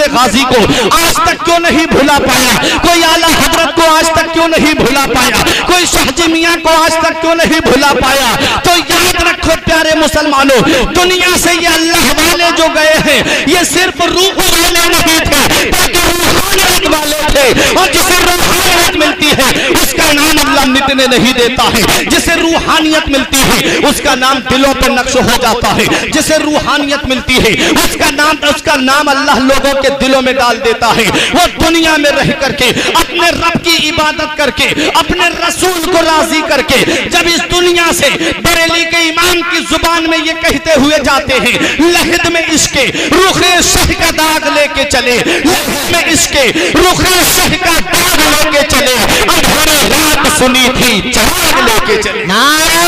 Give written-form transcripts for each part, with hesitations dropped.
गाजी को आज तक क्यों नहीं भुला पाया, कोई आला हजरत को आज तक क्यों नहीं भुला पाया, कोई शाहजी मियां को आज तक क्यों नहीं भुला पाया। तो याद रखो प्यारे मुसलमानों, दुनिया से ये अल्लाह वाले जो गए हैं ये सिर्फ रूह वाले नहीं थे, बल्कि रूहानियत वाले थे। और जिसे रूहानियत मिलती है उसका नाम अल्लाह मिटने नहीं देता है, जिसे रूहानियत मिलती है उसका नाम दिलों पर नक्श हो जाता है, जिसे रूहानियत मिलती है उसका नाम अल्लाह लोगों के दिलों में डाल देता है। वो दुनिया में रह करके अपने रब की इबादत करके अपने रसूल को राजी करके जब इस दुनिया से बरेली के इमाम की जुबान में ये कहते हुए जाते हैं, लहद में इसके रुखे शह का दाग लेके चले, लहद में इसके रुखे शह का दाग लेके चले, अंधेरी रात सुनी थी चाग लेके चले। नारे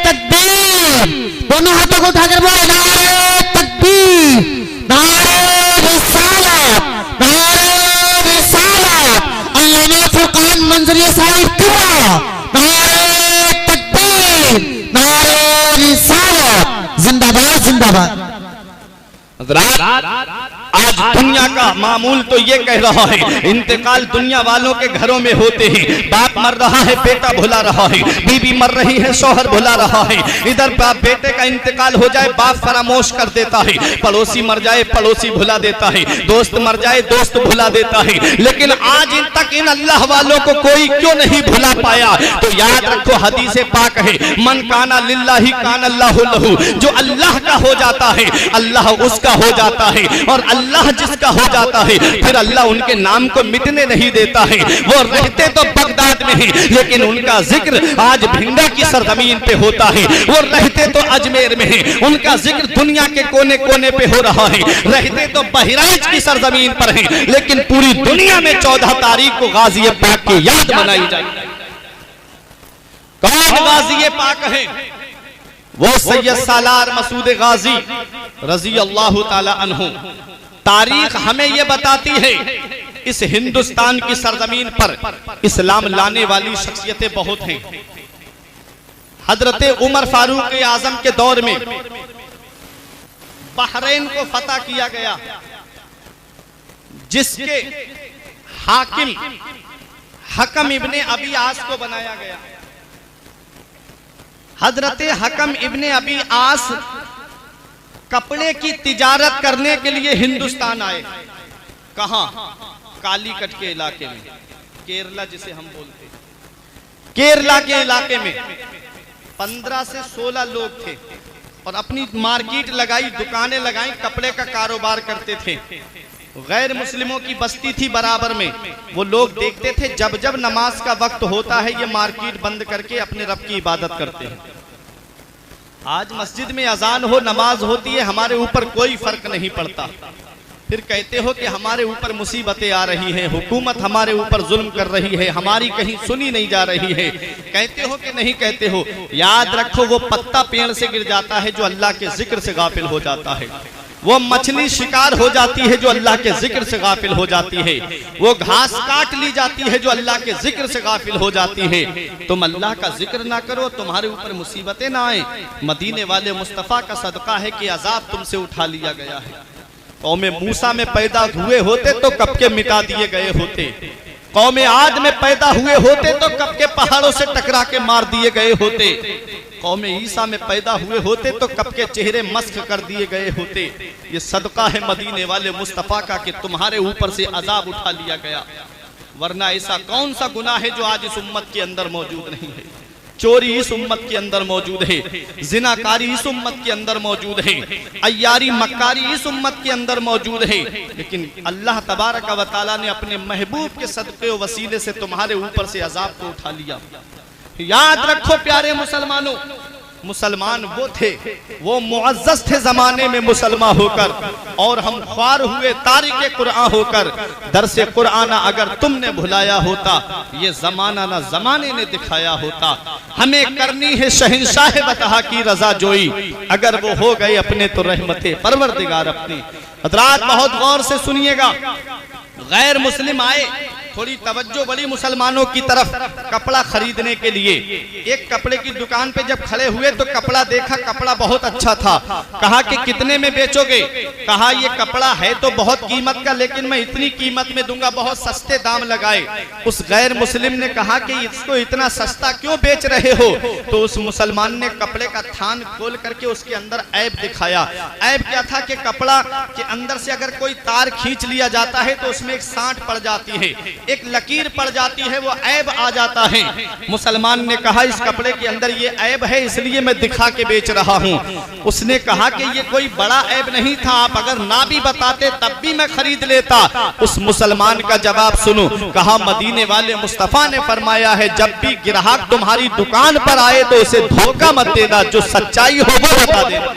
तकबीर, दोनों हाथों को उठाकर बोले नारे तकबीर, नारे रिसालत, नारे रिसालत, अल्लामा फुरकान मंजरी साहिब किबला, नारे तकबीर, नारे रिसालत, जिंदाबाद जिंदाबाद। आज दुनिया का मामूल तो ये कह रहा है, इंतकाल दुनिया वालों के घरों में होते हैं, बाप मर रहा है बेटा भुला रहा है, बीवी मर रही है शौहर भुला रहा है, इधर बेटे का इंतकाल हो जाए बाप फरामोश कर देता है, पड़ोसी मर जाए पड़ोसी भुला देता है, दोस्त मर जाए दोस्त भुला देता है। लेकिन आज तक इन अल्लाह वालों को कोई क्यों नहीं भुला पाया। तो याद रखो हदीस पाक है, मन काना लिल्लाहि कान अल्लाहु लहू, जो अल्लाह का हो जाता है अल्लाह उसका हो जाता है, और अल्लाह जिसका हो जाता है फिर अल्लाह उनके नाम को मिटने नहीं देता है। वो रहते तो बगदाद में हैं लेकिन उनका जिक्र आज भिंडा की सरजमीन पे होता है, वो रहते तो अजमेर में हैं, उनका जिक्र दुनिया के कोने कोने पे हो रहा है, रहते तो बहराइच की सरजमीन पर हैं लेकिन पूरी दुनिया में 14 तारीख को गाजी पाक की याद मनाई जाएगी। कौन गाजी पाक है? वो सैयद सालार मसूद गाजी रजी अल्लाह ताला अन्हु। तारीख हमें यह बताती है इस हिंदुस्तान की सरजमीन पर इस्लाम लाने वाली शख्सियतें बहुत हैं। हजरत उमर फारूक आजम के दौर में बहरीन को फतह किया गया, जिसके हाकिम हकम इब्ने अबी आस को बनाया गया। हजरत हकम इब्ने अबी आस कपड़े की तिजारत करने के लिए हिंदुस्तान आए। कहां? कालीकट के इलाके में, केरला जिसे हम बोलते हैं, केरला के इलाके में 15 से 16 लोग थे और अपनी मार्केट लगाई, दुकानें लगाई, कपड़े का कारोबार करते थे। गैर मुस्लिमों की बस्ती थी बराबर में। वो लोग देखते थे जब जब नमाज का वक्त होता है ये मार्केट बंद करके अपने रब की इबादत करते हैं। आज मस्जिद में अजान हो नमाज होती है, हमारे ऊपर कोई फर्क नहीं पड़ता। फिर कहते हो कि हमारे ऊपर मुसीबतें आ रही हैं, हुकूमत हमारे ऊपर जुल्म कर रही है, हमारी कहीं सुनी नहीं जा रही है। कहते हो कि नहीं कहते हो? याद रखो वो पत्ता पेड़ से गिर जाता है जो अल्लाह के जिक्र से गाफिल हो जाता है, वो मछली शिकार हो जाती है जो अल्लाह के जिक्र से गाफिल हो जाती है, वो घास काट ली जाती है जो अल्लाह के जिक्र से गाफिल हो जाती है। तुम अल्लाह का जिक्र ना करो तुम्हारे ऊपर मुसीबतें ना आए। मदीने वाले मुस्तफ़ा का सदका है कि अजाब तुमसे उठा लिया गया है। कौमे मूसा में पैदा हुए होते तो कब के मिटा दिए गए होते, कौमे आद में पैदा हुए होते तो कब के पहाड़ों से टकरा के मार दिए गए होते, कौमे ईसा में पैदा हुए होते तो कब के चेहरे मस्क कर दिए गए होते। ये सदका है मदीने वाले मुस्तफ़ा का कि तुम्हारे ऊपर से अजाब उठा लिया गया, वरना ऐसा कौन सा गुनाह है जो आज इस उम्मत के अंदर मौजूद नहीं है। चोरी इस उम्मत के अंदर मौजूद है, जिनाकारी इस उम्मत के अंदर मौजूद है, अय्यारी मक्कारी इस उम्मत के अंदर मौजूद है। लेकिन अल्लाह तबारक व तआला ने अपने महबूब के सदक़े व वसीले से तुम्हारे ऊपर से अजाब को उठा लिया। याद रखो प्यारे मुसलमानों, मुसलमान वो थे, वो मुअज़्ज़ज़ थे जमाने में मुसलमान होकर, और हम ख्वार हुए तारिके कुरान होकर। दरसे कुरान अगर तुमने भुलाया होता ये जमाना ना जमाने ने दिखाया होता। हमें करनी है शहंशाह बतहा की रजा जोई, अगर वो हो गए अपने तो रहमते परवरदिगार अपनी। हज़रात बहुत गौर से सुनिएगा, गैर मुस्लिम आए थोड़ी तवज्जो बड़ी मुसलमानों की तरफ कपड़ा खरीदने के लिए। एक कपड़े की दुकान पे जब खड़े हुए तो कपड़ा देखा, कपड़ा बहुत अच्छा था। कहा कि कितने में बेचोगे? कहा ये कपड़ा है तो बहुत कीमत का, लेकिन मैं इतनी कीमत में दूंगा, बहुत सस्ते दाम लगाए। उस गैर मुस्लिम ने कहा कि इसको इतना सस्ता क्यों बेच रहे हो? तो उस मुसलमान ने कपड़े का थान खोल करके उसके अंदर ऐब दिखाया। ऐब क्या था कि कपड़ा के अंदर से अगर कोई तार खींच लिया जाता है तो उसमें एक सांठ पड़ जाती है, एक लकीर पड़ जाती है, वो ऐब आ जाता है। मुसलमान ने कहा इस कपड़े के अंदर ये ऐब है, इसलिए मैं दिखा के बेच रहा हूँ। उसने कहा कि ये कोई बड़ा ऐब नहीं था, आप अगर ना भी बताते तब भी मैं खरीद लेता। उस मुसलमान का जवाब सुनो। कहा मदीने वाले मुस्तफा ने फरमाया है जब भी ग्राहक तुम्हारी दुकान पर आए तो उसे धोखा मत देना, जो सच्चाई हो वो बता देना।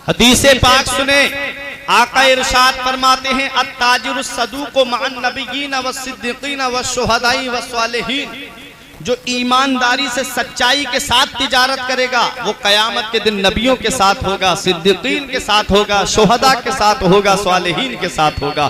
हदीसे पाक सुने, आका इरशाद फरमाते हैं अत्ताजिरुस सदूक़ु मअन नबिय्यीन वस्सिद्दीक़ीन वश्शुहदाई वस्सालिहीन, जो ईमानदारी से सच्चाई के साथ तिजारत करेगा वो कयामत के दिन नबियों के साथ होगा, सिद्दीकीन के साथ होगा, शुहदा के साथ होगा, स्वालिहीन के साथ होगा।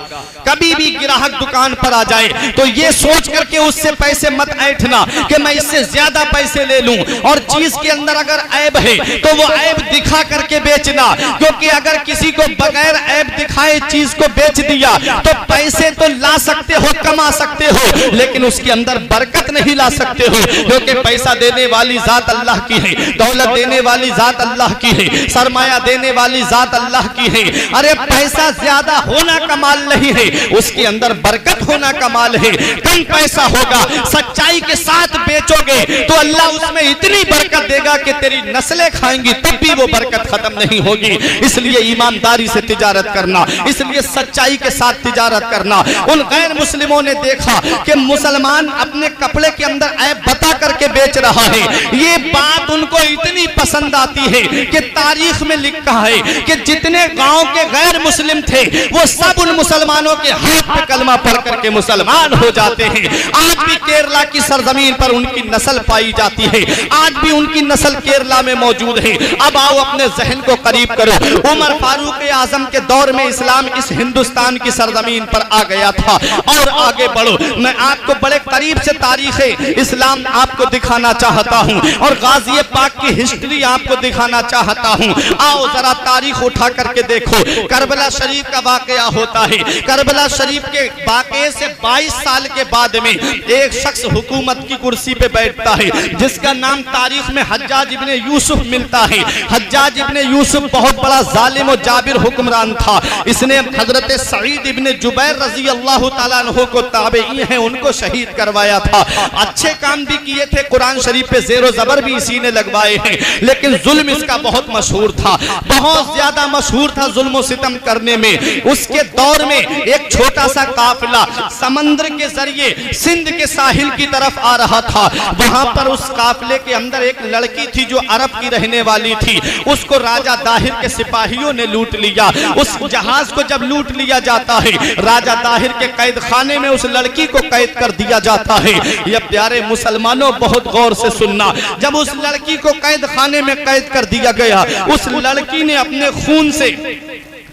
कभी भी ग्राहक दुकान पर आ जाए तो ये सोच करके उससे पैसे मत ऐंठना कि मैं इससे ज्यादा पैसे ले लूं, और चीज के अंदर अगर ऐब है तो वो ऐब दिखा करके बेचना, क्योंकि अगर किसी को बगैर ऐब दिखाए चीज को बेच दिया तो पैसे तो ला सकते हो, कमा सकते हो, लेकिन उसके अंदर बरकत नहीं ला सकते हो, क्योंकि पैसा देने वाली जात अल्लाह की है, दौलत देने वाली जात अल्लाह की है, सरमाया देने वाली जात अल्लाह की है। अरे पैसा ज्यादा होना कमाल नहीं है, उसके अंदर बरकत होना कमाल है। कम पैसा होगा, सच्चाई के साथ बेचोगे तो अल्लाह उसमें इतनी बरकत देगा कि तेरी नस्लें खाएंगी तब भी वो बरकत खत्म नहीं होगी। इसलिए ईमानदारी से तिजारत करना, इसलिए सच्चाई के साथ तिजारत करना। उन गैर मुस्लिमों ने देखा कि मुसलमान अपने कपड़े के अंदर ऐब बता करके बेच रहा है, ये बात उनको इतनी पसंद आती है कि तारीख में लिखा है कि जितने गांव के गैर मुस्लिम थे वो सब उन मुसलमानों के हाथ पे कलमा पढ़ करके मुसलमान हो जाते हैं। आज भी केरला की सरजमीन पर उनकी नस्ल पाई जाती है, आज भी उनकी नस्ल केरला में मौजूद है। अब आओ अपने जहन को करीब करो, उमर फारूक आजम के दौर में इस्लाम इस हिंदुस्तान की सरजमीन पर आ गया था। और आगे बढ़ो, मैं आपको बड़े करीब से तारीख इस्लाम आपको दिखाना चाहता हूं और गाजी पाक की हिस्ट्री आपको दिखाना चाहता हूं। आओ जरा तारीख उठा करके देखो। करबला शरीफ का वाकया होता है। करबला शरीफ के वाकये से 22 साल के बाद में एक शख्स हुकूमत की कुर्सी पे बैठता है जिसका नाम तारीख में हज्जाज इब्ने यूसुफ मिलता है। हज्जाज इब्ने यूसुफ बहुत बड़ा जालिम और जाबिर हुक्मरान था। इसने हजरत सईद इब्ने जुबैर रजी अल्लाह तआला अन्हु को ताबेई हैं उनको शहीद करवाया था। अच्छे काम भी किए थे, कुरान शरीफ पे ज़ेरो ज़बर भी इसी ने लगवाए हैं, लेकिन जुल्म इसका बहुत मशहूर था, बहुत ज्यादा मशहूर था जुल्म सितम करने में। उसके दौर में एक छोटा सा काफिला समंदर के जरिए सिंध के साहिल की तरफ आ रहा था। वहां पर उस काफिले के अंदर एक लड़की थी जो अरब की रहने वाली थी। उसको राजा दाहिर के सिपाहियों ने लूट लिया। उस जहाज को जब लूट लिया जाता है, राजा दाहिर के कैद खाने में उस लड़की को कैद कर दिया जाता है। यह प्यारे मुसलमानों बहुत गौर से सुनना, जब उस लड़की को कैद खाने में कैद कर दिया गया, उस लड़की ने अपने खून से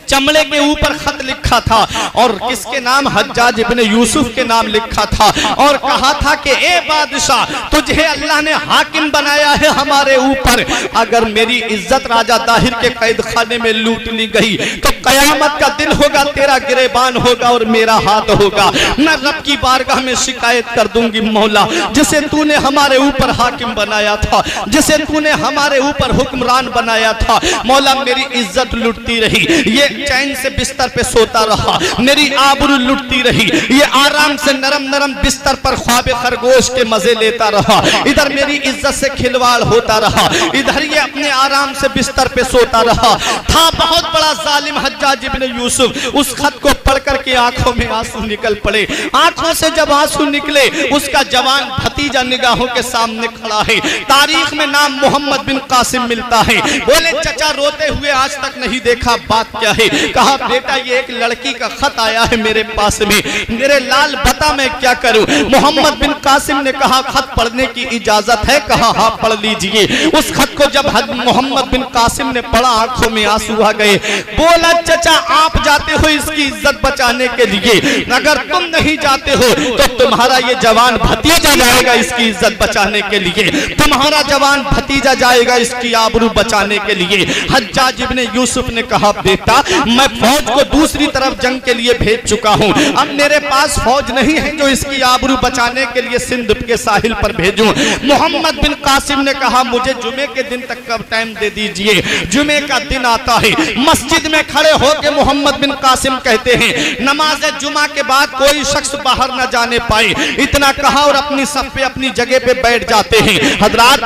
चमड़े के ऊपर खत लिखा था और किसके नाम? हज्जाज इब्ने यूसुफ के नाम लिखा था और कहा था कि ए बादशाह, तुझे अल्लाह ने हाकिम बनाया है हमारे ऊपर। अगर मेरी इज्जत राजा दाहिर के कैद खाने में लूट ली गई तो कयामत का दिन होगा, तेरा गिरेबान होगा और मेरा हाथ होगा। मैं रब की बारगाह में शिकायत कर दूंगी, मौला जिसे तूने हमारे ऊपर हाकिम बनाया था, जिसे तूने हमारे ऊपर हुक्मरान बनाया था, मौला मेरी इज्जत लुटती रही, ये चैन से बिस्तर पे सोता रहा, मेरी आबरू लुटती रही, ये आराम से नरम नरम बिस्तर पर ख्वाबे खरगोश के मजे लेता रहा, इधर मेरी इज्जत से खिलवाड़ होता रहा, इधर ये अपने आराम से बिस्तर पे सोता रहा। था बहुत बड़ा जालिम हज्जाज हज्जाज इब्ने यूसुफ उस खत को पढ़ करके आंखों में आंसू निकल पड़े। आंखों से जब आंसू निकले, उसका जवान भतीजा निगाहों के सामने खड़ा है। तारीख में नाम मोहम्मद बिन कासिम मिलता है। बोले चचा रोते हुए आज तक नहीं देखा, बात क्या है? कहा बेटा ये एक लड़की का खत आया है मेरे पास में, मेरे लाल बता मैं क्या करूं? मोहम्मद बिन कासिम ने कहा खत पढ़ने की इजाजत है? कहा हाँ पढ़ लीजिए। उस खत को जब मोहम्मद बिन कासिम ने पढ़ा, आंखों में आंसू आ गए। बोला चचा आप जाते हो इसकी इज्जत बचाने के लिए, अगर तुम नहीं जाते हो तो तुम्हारा ये जवान भतीजा जाएगा इसकी इज्जत बचाने के लिए, तुम्हारा जवान भतीजा जाएगा इसकी आबरू बचाने के लिए। हज्जाज इब्ने यूसुफ ने कहा बेटा मैं फौज को दूसरी तरफ जंग के लिए भेज चुका हूं, अब मेरे पास फौज नहीं है जो इसकी आबरू बचाने के लिए सिंध के साहिल पर भेजूं। मोहम्मद बिन कासिम ने कहा मुझे जुमे के दिन तक का टाइम दे दीजिए। जुमे का दिन आता है, मस्जिद में खड़े होकर मोहम्मद बिन कासिम कहते हैं नमाज जुमा के बाद कोई शख्स बाहर न जाने पाए। इतना कहा और अपनी सफ पे अपनी जगह पे बैठ जाते हैं। हजरात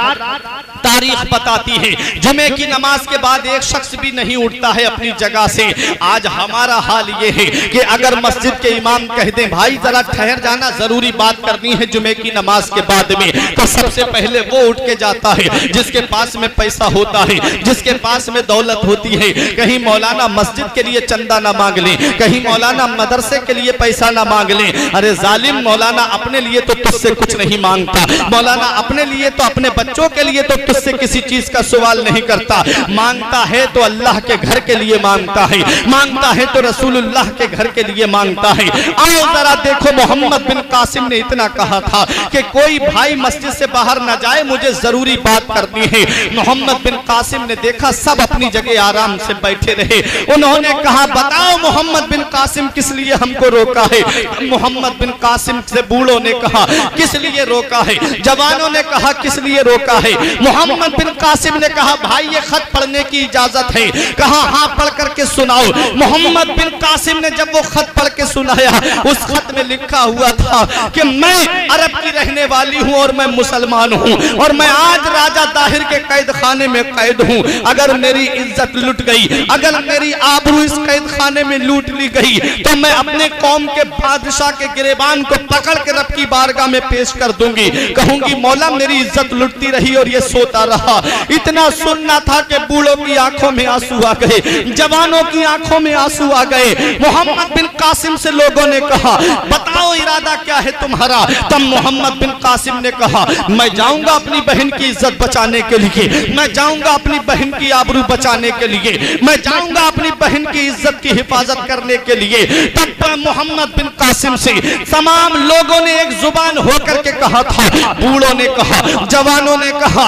तारीख बताती है जुमे की नमाज के बाद एक शख्स भी नहीं उठता है अपनी जगह से। आज हमारा हाल ये है कि अगर मस्जिद के इमाम कह दें भाई जरा ठहर जाना, जरूरी बात करनी है जुमे की नमाज के बाद में, तो सबसे पहले वो उठ के जाता है जिसके पास में पैसा होता है, जिसके पास में दौलत होती है। कहीं मौलाना मस्जिद के लिए चंदा ना मांग ले, कहीं मौलाना मदरसे के लिए पैसा ना मांग ले। अरे जालिम, मौलाना अपने लिए तो तुझसे कुछ नहीं मांगता, मौलाना अपने लिए तो अपने बच्चों के लिए तो तुझसे किसी चीज का सवाल नहीं करता। मांगता है तो अल्लाह के घर के लिए मांगता है, मांगता है तो रसूलुल्लाह के घर के लिए मांगता है। आओ जरा देखो, मोहम्मद बिन कासिम ने इतना कहा था कि कोई भाई मस्जिद से बाहर ना जाए, मुझे जरूरी बात करनी है। मोहम्मद बिन कासिम ने देखा सब अपनी जगह आराम से बैठे रहे। उन्होंने कहा बताओ मोहम्मद बिन कासिम किस लिए हमको रोका है? मोहम्मद बिन कासिम से बूढ़ों ने कहा किस लिए रोका है? जवानों ने कहा किस लिए रोका है? मोहम्मद बिन कासिम ने कहा भाई ये खत पढ़ने की इजाजत है। कहा हाँ पढ़ करके सुनाओ। मोहम्मद बिन कासिम ने जब वो खत पढ़ के सुनाया, उस खत में लिखा हुआ था कि मैं अरब की रहने वाली हूँ और मैं मुसलमान हूँ और मैं आज राजा दाहिर के कैद खाने में कैद हूँ। अगर मेरी इज्जत लुट गई, अगर मेरी आबरू इस कैद खाने में लूट ली गई तो मैं अपने कौम के बादशाह के गिरेबान को पकड़ के रब की बारगाह में पेश कर दूंगी। कहूंगी मौला मेरी इज्जत लुटती रही और ये सोता रहा। इतना सुनना था कि बूढ़ों की आंखों में आंसू आ गए, जवानों की आंखों में आंसू आ गए। मोहम्मद बिन कासिम से लोगों ने कहा बताओ इरादा क्या है तुम्हारा? तब मोहम्मद बिन कासिम ने कहा मैं जाऊंगा अपनी बहन की इज्जत बचाने के लिए, मैं जाऊंगा अपनी बहन की आबरू बचाने के लिए, मैं जाऊंगा अपनी बहन की इज्जत की हिफाजत करने के लिए। तब मोहम्मद बिन कासिम से तमाम लोगों ने एक जुबान होकर के कहा था, बूढ़ों ने कहा, जवानों ने कहा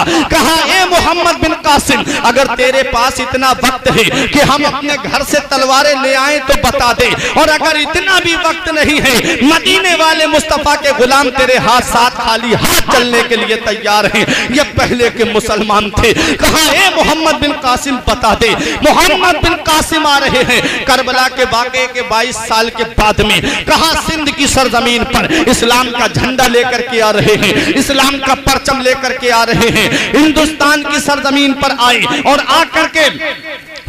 ए मोहम्मद बिन कासिम अगर तेरे पास इतना वक्त है कि हम अपने घर से तलवारें ले आए तो बता दे, और अगर इतना भी वक्त नहीं है मदीने वाले मुस्तफा के गुलाम तेरे हाथ साथ खाली हाथ चलने के लिए तैयार हैं। ये पहले के मुसलमान थे। कहा ए मोहम्मद बिन कासिम बता दे। मोहम्मद बिन कासिम आ रहे हैं करबला के वाक़े के 22 साल के बाद में। कहा सिंध की सरजमीन पर इस्लाम का झंडा लेकर के आ रहे हैं, इस्लाम का परचम लेकर के आ रहे हैं। हिंदुस्तान की सरजमीन पर आए और आकर के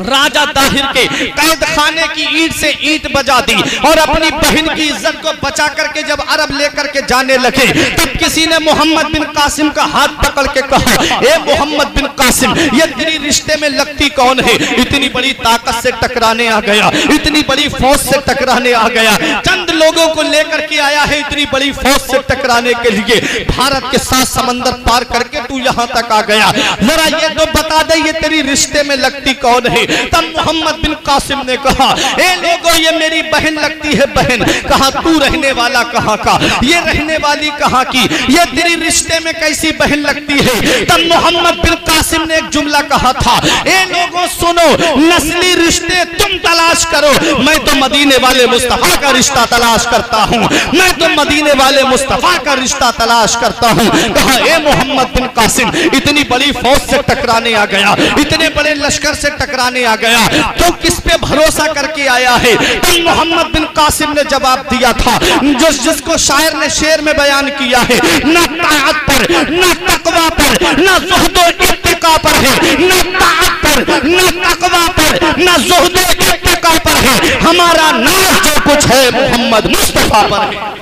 राजा दाहिर के कैद खाने की ईंट से ईंट बजा दी और अपनी बहन की इज्जत को बचा करके जब अरब लेकर के जाने लगे, तब किसी ने मोहम्मद बिन कासिम का हाथ पकड़ के कहा ए मोहम्मद बिन कासिम ये तेरी रिश्ते में लगती कौन है? इतनी बड़ी ताकत से टकराने आ गया, इतनी बड़ी फौज से टकराने आ गया, चंद लोगों को लेकर के आया है इतनी बड़ी फौज से टकराने के लिए, भारत के 7 समंदर पार करके तू यहाँ तक आ गया, जरा ये तो बता दे ये तेरी रिश्ते में लगती कौन है? तब मोहम्मद बिन कासिम ने कहा ए लोगों ये मेरी बहन लगती है बहन। कहा तू रहने वाला कहाँ का? ये रहने वाली कहाँ की? ये तेरी रिश्ते में कैसी बहन लगती है? तब मोहम्मद बिन कासिम ने एक जुमला कहा था ए लोगों सुनो, नस्ली रिश्ते तुम तलाश करो, मैं तो मदीने वाले मुस्तफा का रिश्ता तलाश करता हूँ, मैं तो मदीने वाले मुस्तफा का रिश्ता तलाश करता हूँ। कहा ए मोहम्मद बिन कासिम इतनी बड़ी फौज से टकराने आ गया, इतने बड़े लश्कर से टकराने आ गया, तो किस पे भरोसा करके आया है? तो मोहम्मद बिन कासिम ने जवाब दिया था जो जिसको शायर ने शेर में बयान किया है, न ताअत पर, न तकवा पर, न ज़ुहद इत्तिका पर है, न ताअत पर, न तकवा पर, न ज़ुहद इत्तिका आका पर है, हमारा नाज जो कुछ है मोहम्मद मुस्तफा पर है।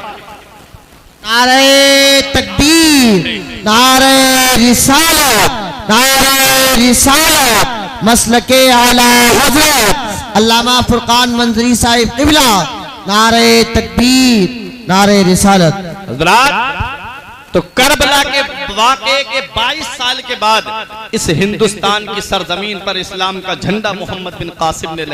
नारे तकबीर, नारे रिसालत, नारे रिसालत, मसलके आला हजरत अल्लामा फुरकान मंजरी साहिब क़िबला, नारे तकबीर, नारे रिसालत। हज़रात, तो करबला के वाक़े के 22 साल के बाद इस हिंदुस्तान की सरजमीन पर इस्लाम का झंडा मोहम्मद बिन कासिम ने